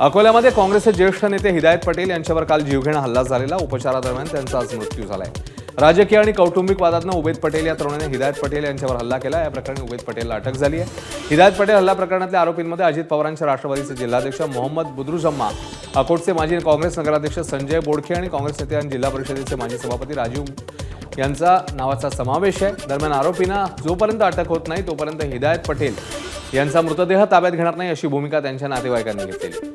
अकोल्यामध्ये काँग्रेसचे ज्येष्ठ नेते हिदायत पटेल यांच्यावर काल जीवघेणा हल्ला झालेला. उपचारादरम्यान त्यांचा आज मृत्यू झालाय. राजकीय आणि कौटुंबिक वादातनं उबेद पटेल या तरुणाने हिदायत पटेल यांच्यावर हल्ला केला. या प्रकरणी उबेद पटेलला अटक झाली आहे. हिदायत पटेल हल्ला प्रकरणातल्या आरोपींमध्ये अजित पवारांचे राष्ट्रवादीचे जिल्हाध्यक्ष मोहम्मद बुद्रुजम्मा, अकोटचे माजी काँग्रेस नगराध्यक्ष संजय बोडखे आणि काँग्रेस नेते आणि जिल्हा परिषदेचे माजी सभापती राजीव यांचा नावाचा समावेश आहे. दरम्यान आरोपींना जोपर्यंत अटक होत नाही तोपर्यंत हिदायत पटेल यांचा मृतदेह ताब्यात घेणार नाही अशी भूमिका त्यांच्या नातेवाईकांनी घेतलेली.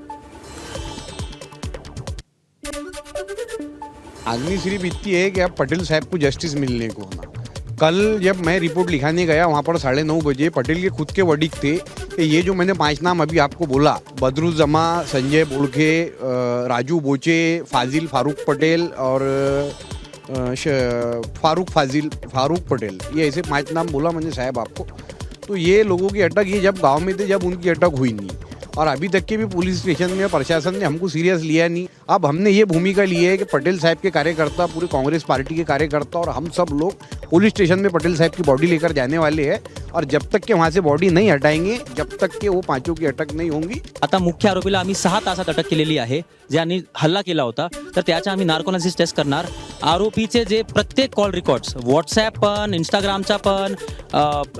आदमी सिर्फ इतनी है कि अब पटेल साहब को जस्टिस मिलने को होना। कल जब मैं रिपोर्ट लिखाने गया वहाँ पर 9:30 बजे पटेल के खुद के वर्डिक थे कि ये जो मैंने 5 नाम अभी आपको बोला, बदरुज्जमा, संजय बोड़खे, राजू बोचे, फाजिल फारूक पटेल और फारूक पटेल, ये ऐसे 5 नाम बोला मैंने साहब आपको। तो ये लोगों की अटक ये जब गांव में थे जब उनकी अटक हुई नहीं, और अभी तक के भी पुलिस स्टेशन में प्रशासन ने हमको सीरियस लिया नहीं। अब हमने ये भूमिका ली है कि पटेल साहब के कार्यकर्ता, पूरे कांग्रेस पार्टी के कार्यकर्ता और हम सब लोग पुलिस स्टेशन में पटेल साहब की बॉडी लेकर जाने वाले हैं, और जब तक के वहाँ से बॉडी नहीं हटाएंगे जब तक के वो 5 की अटक नहीं होंगी। आता मुख्य आरोपीला आम्ही 6 तासात अटक केलेली आहे, ज्यांनी हल्ला केला होता. तर त्याच्या आम्ही नार्कोनालिसिस टेस्ट करणार. आरोपीचे जे प्रत्येक कॉल रेकॉर्ड्स, व्हॉट्सॲप पण, इंस्टाग्रामचा पण,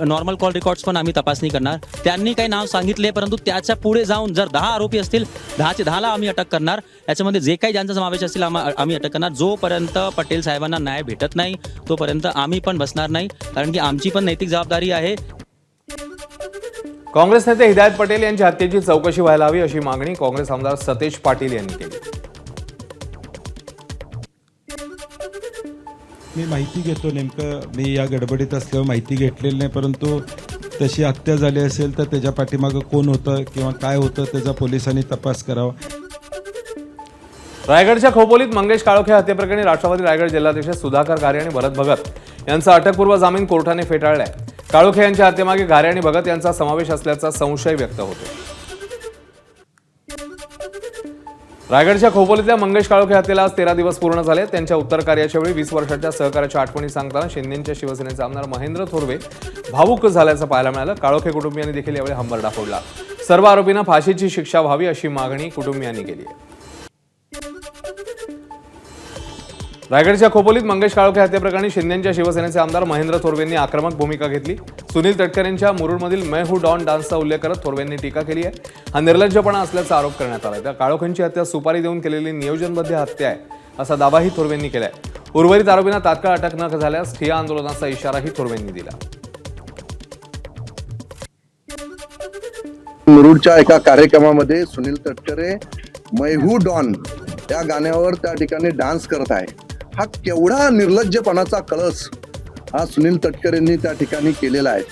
नॉर्मल कॉल रेकॉर्ड्स पण आम्ही तपासणी करणार. त्यांनी काही नाव सांगितले, परंतु त्याच्या पुढे जाऊन जर 10 आरोपी असतील, 10चे 10ला आम्ही अटक करणार. याच्यामध्ये जे काही ज्यांचा समावेश असतील आम्ही अटक करणार. जोपर्यंत पटेल साहेबांना न्याय भेटत नाही तोपर्यंत आम्ही पण बसणार नाही, कारण की आमची पण नैतिक जबाबदारी आहे. काँग्रेस नेते हिदायत पटेल यांच्या हत्येची चौकशी व्हायला हवी अशी मागणी काँग्रेस आमदार सतेज पाटील यांनी केली. मी माहिती घेतो, नेमकं मी या गडबडीत असल्यावर माहिती घेतलेली नाही, परंतु तशी हत्या झाली असेल तर त्याच्या पाठीमागं कोण होतं किंवा काय होतं त्याचा पोलिसांनी तपास करावा. रायगडच्या खोपोलीत मंगेश काळोखे हत्येप्रकरणी राष्ट्रवादी रायगड जिल्हाध्यक्ष सुधाकर घारे आणि भरत भगत यांचा अटकपूर्व जामीन कोर्टाने फेटाळलाय. काळोखे यांच्या हत्येमागे घारे आणि भगत यांचा समावेश असल्याचा संशय व्यक्त होतो. रायगडच्या खोपोलीतल्या मंगेश काळोखे हत्येला आज 13 दिवस पूर्ण झाले. त्यांच्या उत्तर कार्याच्या वेळी 20 वर्षाच्या सहकार्याच्या आठवणी सांगताना शिंदेच्या शिवसेनेचे आमदार महेंद्र थोरवे भावुक झाल्याचं पाहायला मिळालं. काळोखे कुटुंबियांनी देखील यावेळी हंबरडा फोडला. सर्व आरोपींना फाशीची शिक्षा व्हावी अशी मागणी कुटुंबियांनी केली आहे. रायगडच्या खोपोलीत मंगेश काळोखे हत्येप्रकरणी शिंदेच्या शिवसेनेचे आमदार महेंद्र थोरवेंनी आक्रमक भूमिका घेतली. सुनील तटकरेंच्या मुरुडमधील मैं हू डॉन डान्सचा उल्लेख करत थोरवेंनी टीका केली आहे. हा निर्लज्जपणा असल्याचा आरोप करण्यात आला. त्या काळोखेंची हत्या सुपारी देऊन केलेली नियोजनबद्ध हत्या आहे असा दावाही थोरवेंनी केलाय. उर्वरित आरोपींना तात्काळ अटक न झाल्यास ठिय्या आंदोलनाचा इशाराही थोरवेंनी दिला. मुरुडच्या एका कार्यक्रमामध्ये सुनील तटकरे मैं हू डॉन या गाण्यावर त्या ठिकाणी डान्स करत आहे. हा केवढा निर्लज्जपणाचा कळस हा सुनील तटकरेंनी त्या ठिकाणी केलेला आहे.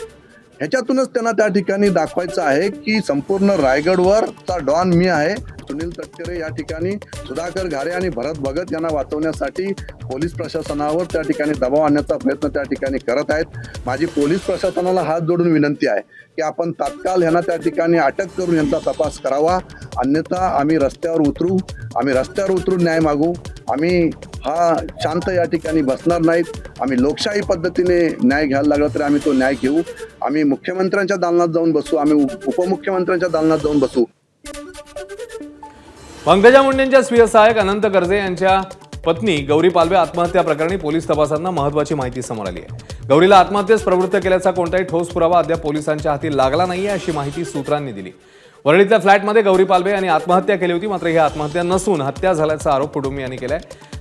ह्याच्यातूनच त्यांना त्या ठिकाणी दाखवायचं आहे की संपूर्ण रायगडवरचा डॉन मी आहे. सुनील तटकरे या ठिकाणी सुधाकर घारे आणि भरत भगत यांना वाचवण्यासाठी पोलीस प्रशासनावर त्या ठिकाणी दबाव आणण्याचा प्रयत्न त्या ठिकाणी करत आहेत. माझी पोलीस प्रशासनाला हात जोडून विनंती आहे की आपण तात्काळ यांना त्या ठिकाणी अटक करून यांचा तपास करावा, अन्यथा आम्ही रस्त्यावर उतरून न्याय मागू. आम्ही हा शांत या ठिकाणी बसणार नाहीत. आम्ही लोकशाही पद्धतीने न्याय घ्यायला लागला तरी आम्ही तो न्याय घेऊ. आम्ही मुख्यमंत्र्यांच्या दालनात जाऊन बसू, आम्ही उपमुख्यमंत्र्यांच्या दालनात जाऊन बसू. पंकजा मुंडेंच्या स्वीय सहायक अनंत गर्जे यांच्या पत्नी गौरी पालवे आत्महत्या प्रकरणी पोलीस तपासांना महत्त्वाची माहिती समोर आली आहे. गौरीला आत्महत्येस प्रवृत्त केल्याचा कोणताही ठोस पुरावा अद्याप पोलिसांच्या हाती लागला नाहीये अशी माहिती सूत्रांनी दिली. वरळीतल्या फ्लॅटमध्ये गौरी पालवे यांनी आत्महत्या केली होती, मात्र ही आत्महत्या नसून हत्या झाल्याचा आरोप कुटुंबियांनी केलाय.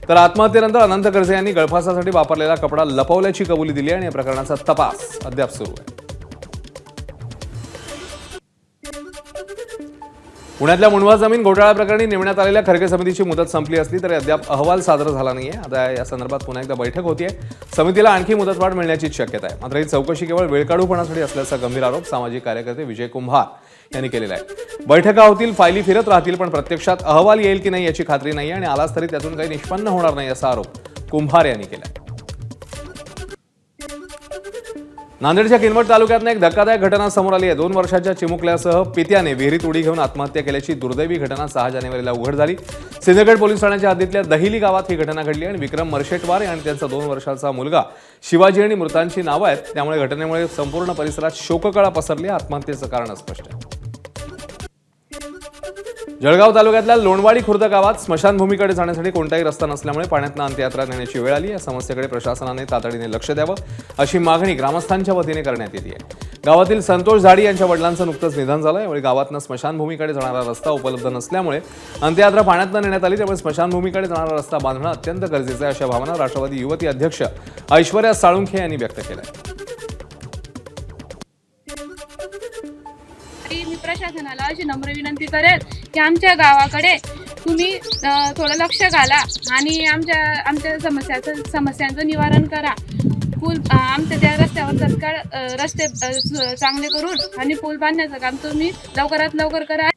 तर आत्महत्येनंतर अनंत गर्जे यांनी गळफासासाठी वापरलेला कपडा लपवल्याची कबुली दिली आणि या प्रकरणाचा तपास अद्याप सुरू आहे. पुण्यातल्या मुंढवा जमीन घोटाळा प्रकरणी नेमण्यात आलेल्या खर्गे समितीची मुदत संपली असली तरी अद्याप अहवाल सादर झाला नाहीये. आता या संदर्भात पुन्हा एकदा बैठक होतीये. समितीला आणखी मुदतवाढ मिळण्याची शक्यता आहे. मात्र ही चौकशी केवळ वेळकाढूपणासाठी असल्याचा गंभीर आरोप सामाजिक कार्यकर्ते विजय कुंभार यांनी केलेला आहे. बैठका होतील, फायली फिरत राहतील, पण प्रत्यक्षात अहवाल येईल की नाही याची खात्री नाही आणि आलाच तरी त्यातून काही निष्पन्न होणार नाही असा आरोप कुंभार यांनी केला. नांदेडच्या किनवट तालुक्यात एक धक्कादायक घटना समोर आली आहे. 2 वर्षाच्या चिमुकल्यासह पित्याने विहिरीत उडी घेऊन आत्महत्या केल्याची दुर्दैवी घटना 6 जानेवारीला उघड झाली. सिंदखेड पोलीस ठाण्याच्या हद्दीतल्या दहिली गावात ही घटना घडली आणि विक्रम मर्शेटवार आणि त्यांचा 2 वर्षाचा मुलगा शिवाजी आणि मृतांची नावं आहेत. त्यामुळे घटनेमुळे संपूर्ण परिसरात शोककळा पसरली. आत्महत्येचं कारण स्पष्ट आहे. जळगाव तालुक्यातल्या लोणवाडी खुर्द गावात स्मशानभूमीकडे जाण्यासाठी कोणताही रस्ता नसल्यामुळे पाण्यातनं अंत्ययात्रा नेण्याची वेळ आली. या समस्येकडे प्रशासनाने तातडीने लक्ष द्यावं अशी मागणी ग्रामस्थांच्या वतीने करण्यात येते आहे. गावातील संतोष झाडी यांच्या वडिलांचं नुकतंच निधन झालं. यावेळी गावातनं स्मशानभूमीकडे जाणारा रस्ता उपलब्ध नसल्यामुळे अंत्ययात्रा पाण्यातनं नेण्यात आली. त्यामुळे स्मशानभूमीकडे जाणारा रस्ता बांधणं अत्यंत गरजेचं आहे अशा भावना राष्ट्रवादी युवती अध्यक्ष ऐश्वर्या साळुंखे यांनी व्यक्त केल्या. मी प्रशासनाला अशी नम्र विनंती करेल की आमच्या गावाकडे तुम्ही थोडं लक्ष घाला आणि आमच्या समस्यांचं निवारण करा. पूल आमच्या त्या रस्त्यावर तत्काळ रस्ते चांगले करून आणि पूल बांधण्याचं काम तुम्ही लवकरात लवकर करा.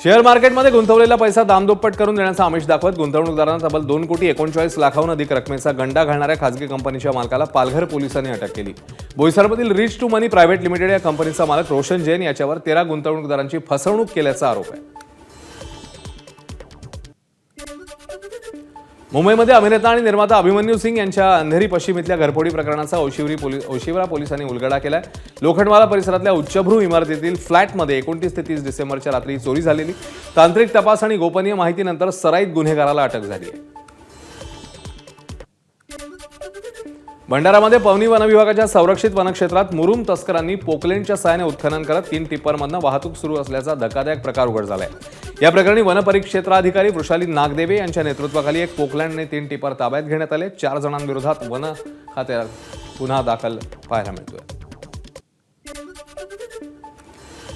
शेअर मार्केटमध्ये गुंतवलेला पैसा दामदुप्पट करून देण्याचा आमिष दाखवत गुंतवणूकदारांना तब्बल 2,39,00,000हून अधिक रकमेचा गंडा घालणाऱ्या खासगी कंपनीच्या मालकाला पालघर पोलिसांनी अटक केली. बोईसरमधील Rich To Money Private Limited या कंपनीचा मालक रोशन जैन याच्यावर 13 गुंतवणूकदारांची फसवणूक केल्याचा आरोप आहे. मुंबईमध्ये अभिनेता आणि निर्माता अभिमन्यू सिंग यांच्या अंधेरी पश्चिम इथल्या घरफोडी प्रकरणाचा ओशिवरा पोलिसांनी उलगडा केलाय. लोखंडवाला परिसरातल्या उच्चभ्रू इमारतीतील फ्लॅटमध्ये 29 ते 30 डिसेंबरच्या रात्री चोरी झालेली. तांत्रिक तपास आणि गोपनीय माहितीनंतर सराईत गुन्हेगाराला अटक झाली आहे. भंडारामध्ये पवनी वनविभागाच्या संरक्षित वनक्षेत्रात मुरुम तस्करांनी पोकलेंडच्या साहाय्याने उत्खनन करत 3 टिप्परमधनं वाहतूक सुरू असल्याचा धक्कादायक प्रकार उघड झालाय. या प्रकरणी वनपरिक्षेत्राधिकारी वृषाली नागदेवे यांच्या नेतृत्वाखाली एक पोकलँडने 3 टिप्पर ताब्यात घेण्यात आले. 4 जणांविरोधात वन खात्यात गुन्हा दाखल पाहायला मिळतोय.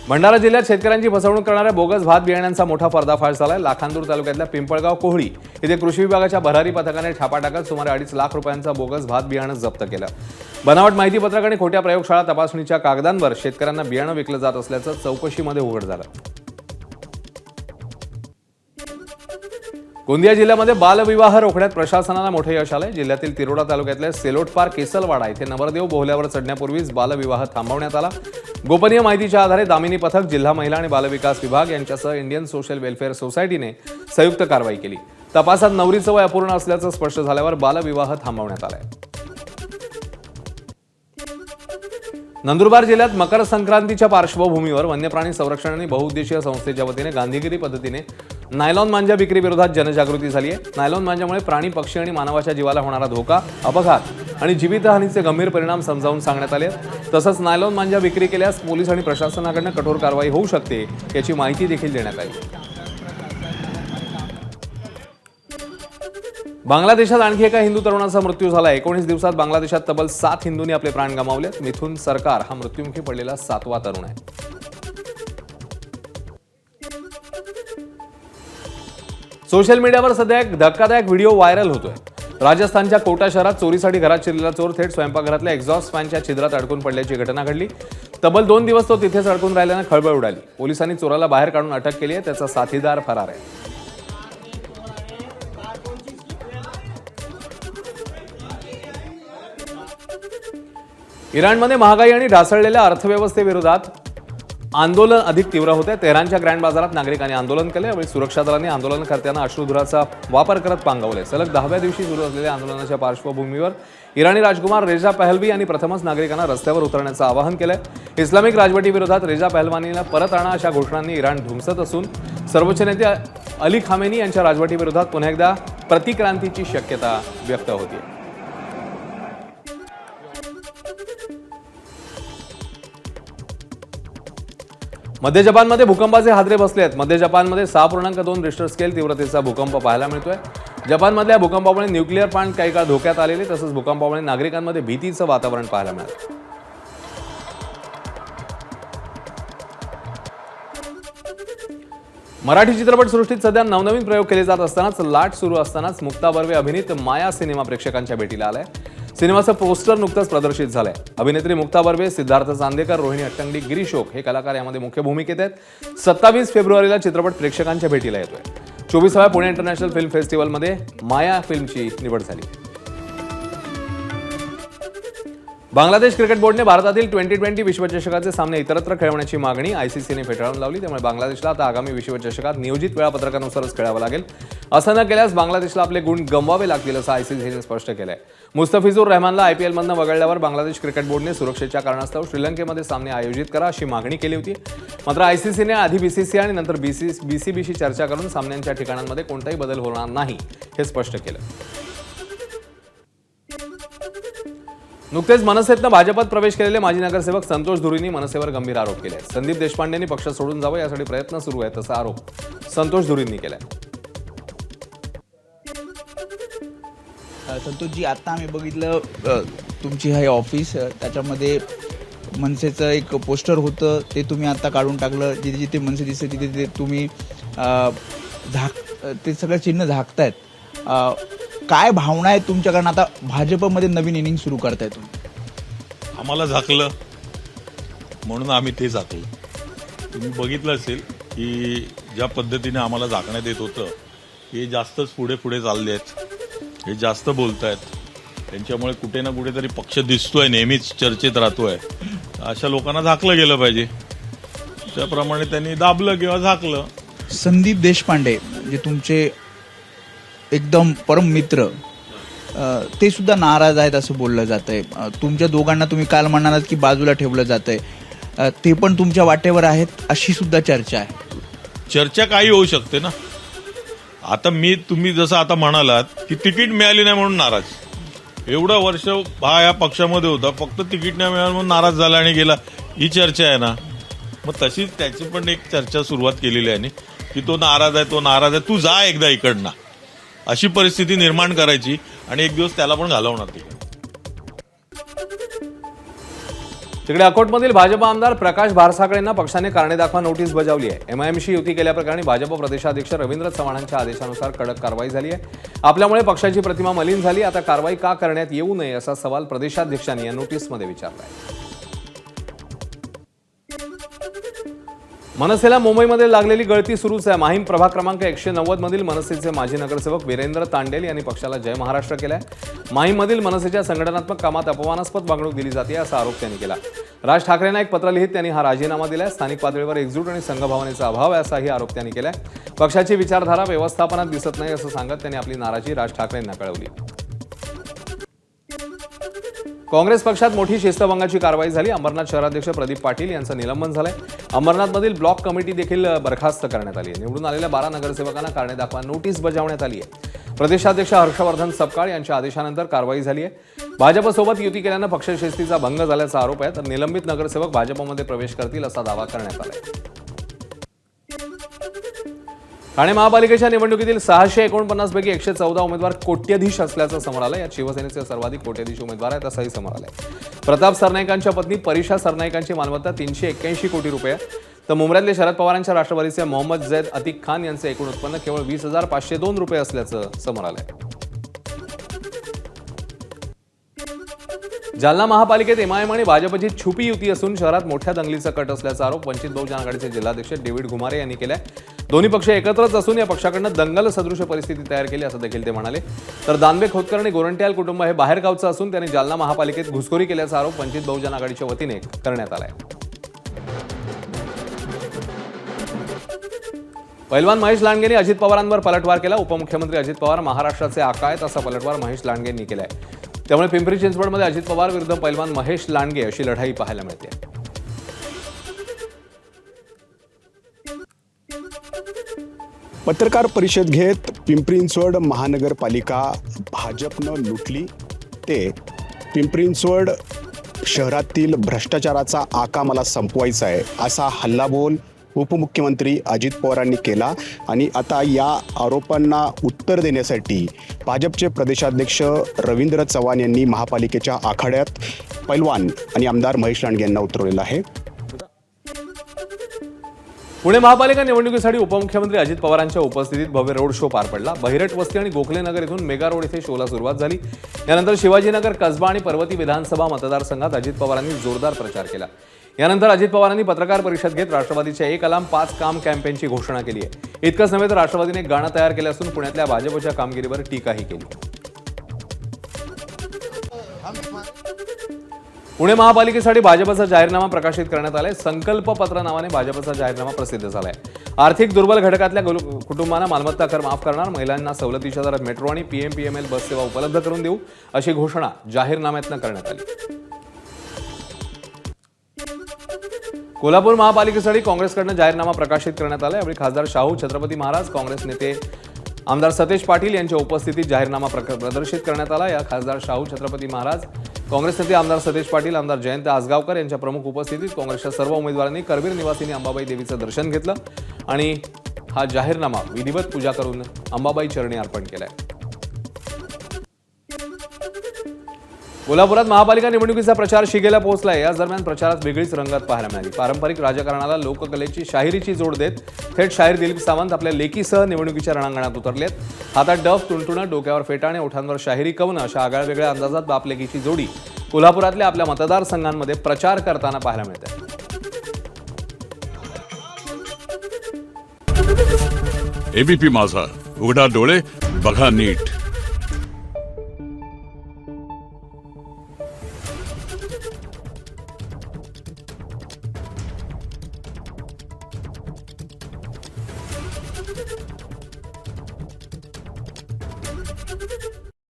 भंडारा जिल्ह्यात शेतकऱ्यांची फसवणूक करणाऱ्या बोगस भात बियाण्यांचा मोठा पर्दाफाश झालाय. लाखांदूर तालुक्यातल्या पिंपळगाव कोहळी इथे कृषी विभागाच्या भरारी पथकाने छापा टाकत सुमारे 2.5 लाख रुपयांचा बोगस भात बियाणं जप्त केलं. बनावट माहिती पत्रक आणि खोट्या प्रयोगशाळा तपासणीच्या कागदांवर शेतकऱ्यांना बियाणं विकलं जात असल्याचं चौकशीमध्ये उघड झालं. गोंदिया जिल्ह्यामध्ये बालविवाह रोखण्यात प्रशासनाला मोठे यश आलंय. जिल्ह्यातील तिरोडा तालुक्यातल्या सेलोटपार केसलवाडा इथे नवरदेव बोहल्यावर चढण्यापूर्वीच बालविवाह थांबवण्यात आला. गोपनीय माहितीच्या आधारे दामिनी पथक, जिल्हा महिला आणि बालविकास विभाग यांच्यासह इंडियन सोशल वेलफेअर सोसायटीने संयुक्त कारवाई केली. तपासात नवरीचं वय अपूर्ण असल्याचं स्पष्ट झाल्यावर बालविवाह थांबवण्यात आलाय. नंदुरबार जिल्ह्यात मकर संक्रांतीच्या पार्श्वभूमीवर वन्यप्राणी संरक्षण आणि बहुउद्देशीय संस्थेच्या वतीने गांधीगिरी पद्धतीने नायलॉन मांजा विक्री विरोधात जनजागृती झाली आहे. नायलॉन मांजामुळे प्राणी, पक्षी आणि मानवाच्या जीवाला होणारा धोका, अपघात आणि जीवितहानीचे गंभीर परिणाम समजावून सांगण्यात आले. तसंच नायलॉन मांजा विक्री केल्यास पोलीस आणि प्रशासनाकडून कठोर कारवाई होऊ शकते याची माहिती देखील देण्यात आली. बांगलादेशात आणखी एका हिंदू तरुणाचा मृत्यू झाला. 19 दिवसात बांगलादेशात तब्बल 7 हिंदूंनी आपले प्राण गमावले. मिथुन सरकार हा मृत्युमुखी पडलेला 7वा तरुण आहे. सोशल मीडियावर सध्या एक धक्कादायक व्हिडिओ व्हायरल होतोय. राजस्थानच्या कोटा शहरात चोरीसाठी घरात शिरलेला चोर थेट स्वयंपाकघरातल्या एक्झॉस्ट फॅनच्या छिद्रात अडकून पडल्याची घटना घडली. तब्बल 2 दिवस तो तिथेच अडकून राहिल्यानं खळबळ उडाली. पोलिसांनी चोराला बाहेर काढून अटक केली आहे. त्याचा साथीदार फरार आहे. इराणमध्ये महागाई आणि ढासळलेल्या अर्थव्यवस्थेविरोधात आंदोलन अधिक तीव्र होते. तेहरानच्या ग्रँड बाजारात नागरिकांनी आंदोलन केले. यावेळी सुरक्षा दलांनी आंदोलनकर्त्यांना अश्रुधुराचा वापर करत पांगवले. सलग 10व्या दिवशी सुरू असलेल्या आंदोलनाच्या पार्श्वभूमीवर इराणी राजकुमार रेजा पहलवी यांनी प्रथमच नागरिकांना रस्त्यावर उतरण्याचं आवाहन केलंय. इस्लामिक राजवटीविरोधात रेजा पहलवानीला परत आणा अशा घोषणांनी इराण धुमसत असून सर्वोच्च नेते अली खामेनी यांच्या राजवटीविरोधात पुन्हा एकदा प्रतिक्रांतीची शक्यता व्यक्त होती. मध्य जपानमध्ये भूकंपाचे हादरे बसले आहेत. मध्य जपानमध्ये 6.2 रिश्टर स्केल तीव्रतेचा भूकंप पाहायला मिळतोय. जपानमधल्या भूकंपामुळे न्यूक्लिअर प्लांट काही काळ धोक्यात आलेले, तसंच भूकंपामुळे नागरिकांमध्ये भीतीचं वातावरण पाहायला मिळालं. मराठी चित्रपटसृष्टीत सध्या नवनवीन प्रयोग केले जात असतानाच लाट सुरू असतानाच मुक्ता बर्वे अभिनीत माया सिनेमा प्रेक्षकांच्या भेटीला आलाय. सिनेमाचं पोस्टर नुकतंच प्रदर्शित झालंय. अभिनेत्री मुक्ता बर्वे, सिद्धार्थ चांदेकर, रोहिणी अट्टंगडी, गिरीश ओक हे कलाकार यामध्ये मुख्य भूमिकेत आहेत. 27 फेब्रुवारीला चित्रपट प्रेक्षकांच्या भेटीला येतोय. 24व्या पुणे इंटरनॅशनल फिल्म फेस्टिवलमध्ये माया फिल्मची निवड झाली. बांगलादेश क्रिकेट बोर्डने भारतातील 2020 विश्वचषकाचे सामने इतरत्र खेळवण्याची मागणी आयसीसीने फेटाळून लावली. त्यामुळे बांगलादेशला आता आगामी विश्वचषकात नियोजित वेळापत्रकानुसारच खेळावं लागेल. असं न केल्यास बांगलादेशला आपले गुण गमवावे लागतील असं आयसीसीने स्पष्ट केलंय. मुस्तफिजुर रहमानला आयपीएलमधनं वगळल्यावर बांगलादेश क्रिकेट बोर्डने सुरक्षेच्या कारणास्तव श्रीलंकेमध्ये सामने आयोजित करा अशी मागणी केली होती. मात्र आयसीसीने आधी बीसीसीआय आणि नंतर बीसीबीशी चर्चा करून सामन्यांच्या ठिकाणांमध्ये कोणताही बदल होणार नाही हे स्पष्ट केलं. नुकतेच मनसेतनं भाजपात प्रवेश केलेले माजी नगरसेवक संतोष धुरींनी मनसेवर गंभीर आरोप केले. संदीप देशपांडेंनी पक्ष सोडून जावं यासाठी प्रयत्न सुरू आहेत असा आरोप संतोष धुरींनी केलाय. संतोषजी, आता आम्ही बघितलं तुमची हे ऑफिस, त्याच्यामध्ये मनसेचं एक पोस्टर होतं ते तुम्ही आता काढून टाकलं. जिथे जिथे मनसे दिसते तिथे तिथे तुम्ही ते सगळं चिन्ह झाकतायत. काय भावना आहे तुमच्याकडनं? आता भाजपमध्ये नवीन इनिंग सुरू करताय तुम्ही. आम्हाला झाकलं म्हणून आम्ही ते झाकलं. तुम्ही बघितलं असेल की ज्या पद्धतीने आम्हाला झाकण्यात येत होतं हे जास्तच पुढे पुढे चालले आहेत, हे जास्त बोलत आहेत. त्यांच्यामुळे कुठे ना कुठेतरी पक्ष दिसतोय, नेहमीच चर्चेत राहतोय. अशा लोकांना झाकलं गेलं पाहिजे. त्याप्रमाणे त्यांनी दाबलं किंवा झाकलं. संदीप देशपांडे जे तुमचे एकदम परम मित्र, ते सुद्धा नाराज आहेत असं बोललं जातंय. तुमच्या दोघांना तुम्ही काल म्हणालात की बाजूला ठेवलं जातंय, ते पण तुमच्या वाटेवर आहेत अशी सुद्धा चर्चा आहे. चर्चा काही होऊ शकते ना. आता तुम्ही जसं आता म्हणालात की तिकीट मिळाली नाही म्हणून नाराज. एवढं वर्ष हा या पक्षामध्ये होता, फक्त तिकीट नाही मिळालं म्हणून नाराज झाला आणि गेला, ही चर्चा आहे ना. मग तशीच त्याची पण एक चर्चा सुरुवात केलेली आहे की तो नाराज आहे, तू जा एकदा इकडनं, अशी परिस्थिती निर्माण करायची आणि एक दिवस त्याला पण घालवणार तिकडे. तिकडे अकोटमधील भाजप आमदार प्रकाश भारसाकळेंना पक्षाने कारणे दाखवा नोटीस बजावली आहे. एमआयएमशी युती केल्याप्रकरणी भाजप प्रदेशाध्यक्ष रवींद्र चव्हाणांच्या आदेशानुसार कडक कारवाई झाली आहे. आपल्यामुळे पक्षाची प्रतिमा मलिन झाली, आता कारवाई का करण्यात येऊ नये असा सवाल प्रदेशाध्यक्षांनी या नोटीसमध्ये विचारला आहे. मनसेला मुंबईमध्ये लागलेली गळती सुरूच आहे. माहीम प्रभाग क्रमांक 190 मधील मनसेचे माजी नगरसेवक वीरेंद्र तांडेल यांनी पक्षाला जय महाराष्ट्र केलाय. माहीममधील मनसेच्या संघटनात्मक कामात अपमानास्पद वागणूक दिली जाते असा आरोप त्यांनी केला. राज ठाकरेंना एक पत्र लिहित त्यांनी हा राजीनामा दिलाय. स्थानिक पातळीवर एकजूट आणि संघभावनेचा अभाव आहे असाही आरोप त्यांनी केलाय. पक्षाची विचारधारा व्यवस्थापनात दिसत नाही असं सांगत त्यांनी आपली नाराजी राज ठाकरेंना कळवली. काँग्रेस पक्षात मोठी शिस्तभंगाची कारवाई झाली. अंबरनाथ शहराध्यक्ष प्रदीप पाटील यांचं निलंबन झालंय. अंबरनाथमधील ब्लॉक कमिटी देखील बरखास्त करण्यात आली आहे. निवडून आलेल्या 12 नगरसेवकांना कारणे दाखवा नोटीस बजावण्यात आली आहे. प्रदेशाध्यक्ष हर्षवर्धन सपकाळ यांच्या आदेशानंतर कारवाई झाली आहे. भाजपसोबत युती केल्यानं पक्षशिस्तीचा भंग झाल्याचा आरोप आहे. तर निलंबित नगरसेवक भाजपमध्ये प्रवेश करतील असा दावा करण्यात आला आहे. ठाणे महापालिकेच्या निवडणुकीतील 649 पैकी 114 उमेदवार कोट्यधीश असल्याचं समोर आलं. यात शिवसेनेचे सर्वाधिक कोट्यधीश उमेदवार आहेत असंही समोर आलंय. प्रताप सरनाईकांच्या पत्नी परीक्षा सरनाईकांची मालमत्ता 381 कोटी रुपये, तर मुंबईतले शरद पवारांच्या राष्ट्रवादीचे मोहम्मद जैद अतिक खान यांचे एकूण उत्पन्न केवळ 20,502 रुपये असल्याचं समोर आलंय. जालना महापालिकेत एमआयएम आणि भाजपची छुपी युती असून शहरात मोठ्या दंगलीचा कट असल्याचा आरोप वंचित बहुजन आघाडीचे जिल्हाध्यक्ष डेव्हिड घुमारे यांनी केलाय. दोन्ही पक्ष एकत्रच असून या पक्षाकडनं दंगल सदृश परिस्थिती तयार केली असं देखील ते म्हणाले. तर दानवे खोतकर आणि गोरंट्याल कुटुंब हे बाहेरगावचं असून त्यांनी जालना महापालिकेत घुसखोरी केल्याचा आरोप वंचित बहुजन आघाडीच्या वतीने करण्यात आलाय. पैलवान महेश लांडगेंनी अजित पवारांवर पलटवार केला. उपमुख्यमंत्री अजित पवार महाराष्ट्राचे आका आहेत असा पलटवार महेश लांडगेंनी केलाय. त्यामुळे पिंपरी चिंचवडमध्ये अजित पवार विरुद्ध पैलवान महेश लांडगे अशी लढाई पाहायला मिळते. पत्रकार परिषद घेत पिंपरी चिंचवड महानगरपालिका भाजपनं लुटली. ते पिंपरी चिंचवड शहरातील भ्रष्टाचाराचा आका मला संपवायचा आहे असा हल्लाबोल उपमुख्यमंत्री अजित पवारांनी केला. आणि आता या आरोपांना उत्तर देण्यासाठी भाजपचे प्रदेशाध्यक्ष रवींद्र चव्हाण यांनी महापालिकेच्या आखाड्यात पैलवान आणि आमदार महेश लांडगे यांना उतरवलेलं आहे. पुणे महापालिका निवडणुकीसाठी उपमुख्यमंत्री अजित पवारांच्या उपस्थितीत भव्य रोड शो पार पडला. बहिरट वस्ती आणि गोखलेनगर इथून मेगा रोड इथे शोला सुरुवात झाली. यानंतर शिवाजीनगर, कसबा आणि पर्वती विधानसभा मतदारसंघात अजित पवारांनी जोरदार प्रचार केला. यानंतर अजित पवारांनी पत्रकार परिषद घेत राष्ट्रवादीच्या 1 अलार्म 5 काम कॅम्पेनची घोषणा केली आहे. इतकंच नव्हे तर राष्ट्रवादीने एक गाणं तयार केलं असून पुण्यातल्या भाजपच्या कामगिरीवर टीकाही केली. पुणे महापालिकेसाठी भाजपचा जाहीरनामा प्रकाशित करण्यात आलाय. संकल्प पत्र नावाने भाजपचा जाहीरनामा प्रसिद्ध झालाय. आर्थिक दुर्बल घटकातल्या कुटुंबांना मालमत्ता कर माफ करणार, महिलांना सवलतीच्या दरात मेट्रो आणि पीएमपीएमएल बस सेवा उपलब्ध करून देऊ अशी घोषणा जाहीरनाम्यातनं करण्यात आली. कोल्हापूर महापालिकेसाठी काँग्रेसकडनं जाहीरनामा प्रकाशित करण्यात आला. यावेळी खासदार शाहू छत्रपती महाराज, काँग्रेस नेते आमदार सतेज पाटील यांच्या उपस्थितीत जाहीरनामा प्रदर्शित करण्यात आला. या खासदार शाहू छत्रपती महाराज, काँग्रेस नेते आमदार सतेज पाटील, आमदार जयंत आसगावकर यांच्या प्रमुख उपस्थितीत काँग्रेसच्या सर्व उमेदवारांनी करवीर निवासिनी अंबाबाई देवीचं दर्शन घेतलं आणि हा जाहीरनामा विधिवत पूजा करून अंबाबाई चरणी अर्पण केलाय. कोल्हापुरात महापालिका निवडणुकीचा प्रचार शिगेला पोहोचलाय. याच दरम्यान प्रचारात वेगळीच रंगत पाहायला मिळाली. पारंपरिक राजकारणाला लोककलेची शाहिरीची जोड देत थेट शाहीर दिलीप सावंत आपल्या लेकीसह निवडणुकीच्या रणांगणात उतरलेत. हातात डफ, तुणतुणं, डोक्यावर फेटा आणि ओठांवर शाहिरी कवनं अशा आगळ्यावेगळ्या अंदाजात बापलेकीची जोडी कोल्हापुरातल्या आपल्या मतदारसंघांमध्ये प्रचार करताना पाहायला मिळते. एबीपी माझा, उघडा डोळे बघा नीट.